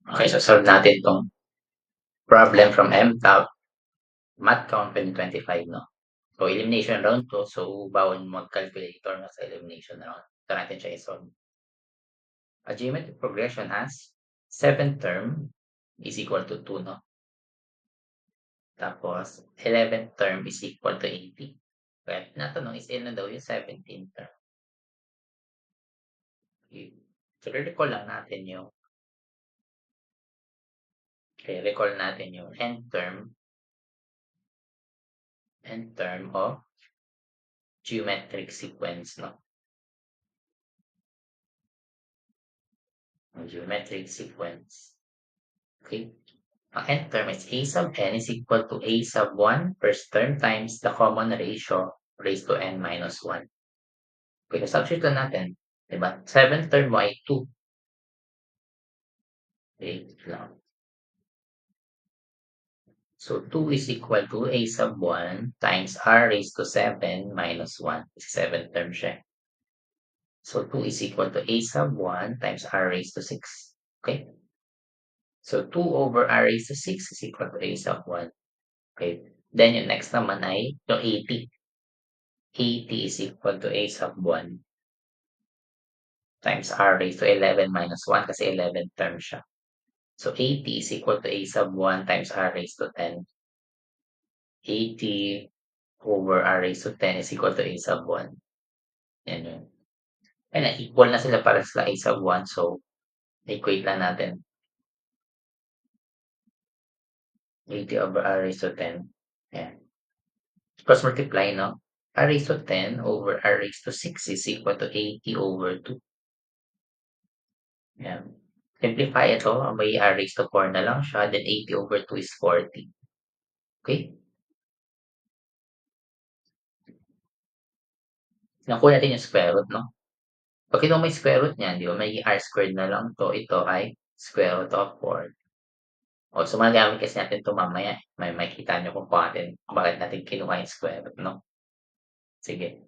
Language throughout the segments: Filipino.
Okay, so solve natin 'tong problem from MTAP, Math Count 2025, 'no? So, elimination round 'to, so bawal mag-calculator na sa elimination round. Ito natin siya i-solve. A geometric progression has 7th term is equal to 2, 'no? Tapos 11th term is equal to 80. Kaya tinatanong is ilan daw yung 17th term. Okay. So, recall lang natin yung recall natin yung nth term of geometric sequence, 'no? Geometric sequence. Okay. Ang nth term is a sub n is equal to a sub 1 first term times the common ratio raised to n minus 1. Okay, substitute lang natin. Diba? 7th term mo ay 2. Wait lang. So, 2 is equal to a sub 1 times r raised to 7 minus 1. Kasi 7th term siya. So, 2 is equal to a sub 1 times r raised to 6. Okay? So, 2 over r raised to 6 is equal to a sub 1. Okay? Then, yung next naman ay yung 80. 80 is equal to a sub 1 times r raised to 11 minus 1 kasi 11th term siya. So, 80 is equal to a sub 1 times r raised to 10. 80 over r raised to 10 is equal to a sub 1. Yan yun. Ayan, equal na sila para sa a sub 1. So, equate lang natin. 80 over r raised to 10. Ayan. Cross multiply, no? R raised to 10 over r raised to 6 is equal to 80 over 2. Ayan. Simplify ito. May r raised to 4 na lang siya. Then 80 over 2 is 40. Okay? Nakuha natin yung square root, no? Pag kinuha mo yung square root niyan, di ba, may r squared na lang to. Ito ay square root of 4. O, so magagamit kasi natin ito mamaya. May makikita nyo kung bakit natin kinuha yung square root, no? Sige.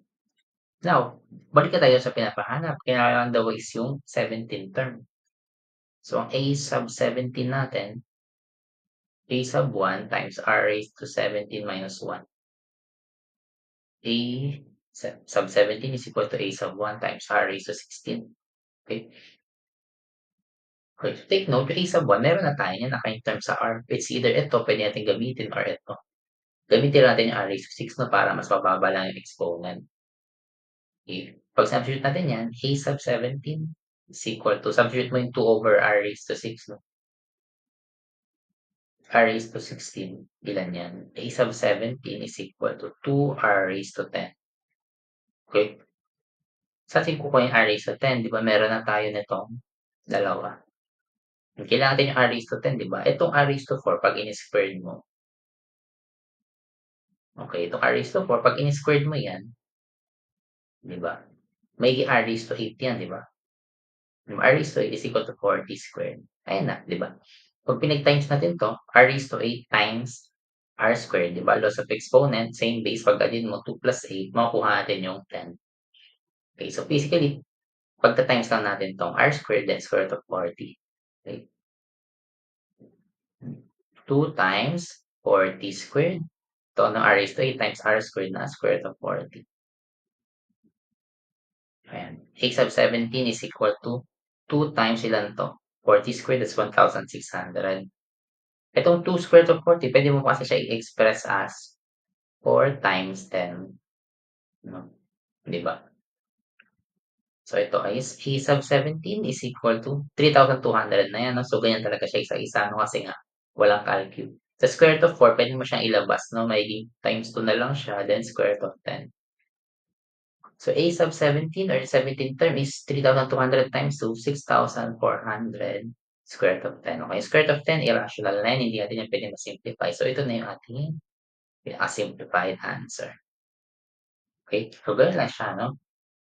Now, balik tayo sa pinapahanap. Kailangan daw is yung 17th term. So, ang a sub 17 natin, a sub 1 times r raised to 17 minus 1. A sub 17 is equal to a sub 1 times r raised to 16. Okay? Okay, so take note, yung a sub 1, meron na tayo yan naka-in terms sa r. It's either ito, pwede natin gamitin, or ito. Gamitin natin yung r raised to 6 no, para mas mababa lang yung exponent. Okay. Pag substitute natin yan, a sub 17 is equal to, substitute mo yung 2 over r raised to 6. No? R raised to 16, ilan yan? A sub 17 is equal to 2r raised to 10. Okay? Sa atin kukuha yung r raised to 10, di ba meron na tayo nitong dalawa. Kailangan natin yung r raised to 10, di ba? Itong r raised to 4, pag in-squared mo. Okay, itong r raised to 4, pag in-squared mo yan, di ba? May r raised to 8 yan, di ba? Yung r raised to 8 is equal to 40 squared. Ayan na, di ba? Pag pinag-times natin to, r raised to 8 times r squared, di ba? Loss of exponent, same base, pag adin mo, 2 plus 8, makukuha natin yung 10. Okay, so basically, pagka-times lang natin tong r squared, then square root of 40. Okay? 2 times 40 squared. Ito, ng r raised to 8 times r squared na square root of 40. Ayan. A sub 17 is equal to 2 times ilan to? 40 squared, that's 1,600. Itong 2 square root of 40, pwede mo kasi siya i-express as 4 times 10. No? Di ba? So, ito is a sub 17 is equal to 3,200 na yan. No? So, ganyan talaga siya isa-isa. No? Kasi nga, walang calcul. Sa square root of 4, pwede mo siyang ilabas. No? May times 2 na lang siya, then square root of 10. So, a sub 17 or 17th term is 3,200 times 2, 6,400 square root of 10. Okay, square root of 10, irrational na yan. Hindi natin yan pwede ma-simplify. So, ito na yung ating simplified answer. Okay, so ganyan lang siya, no?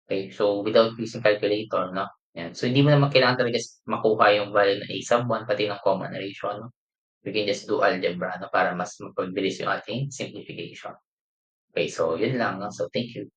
Okay, so without using calculator, no? Yan. So, hindi mo naman kailangan talaga makuha yung value ng a sub 1, pati ng common ratio, no? We can just do algebra, no? Para mas mapagbilis yung ating simplification. Okay, so yun lang, no? So, thank you.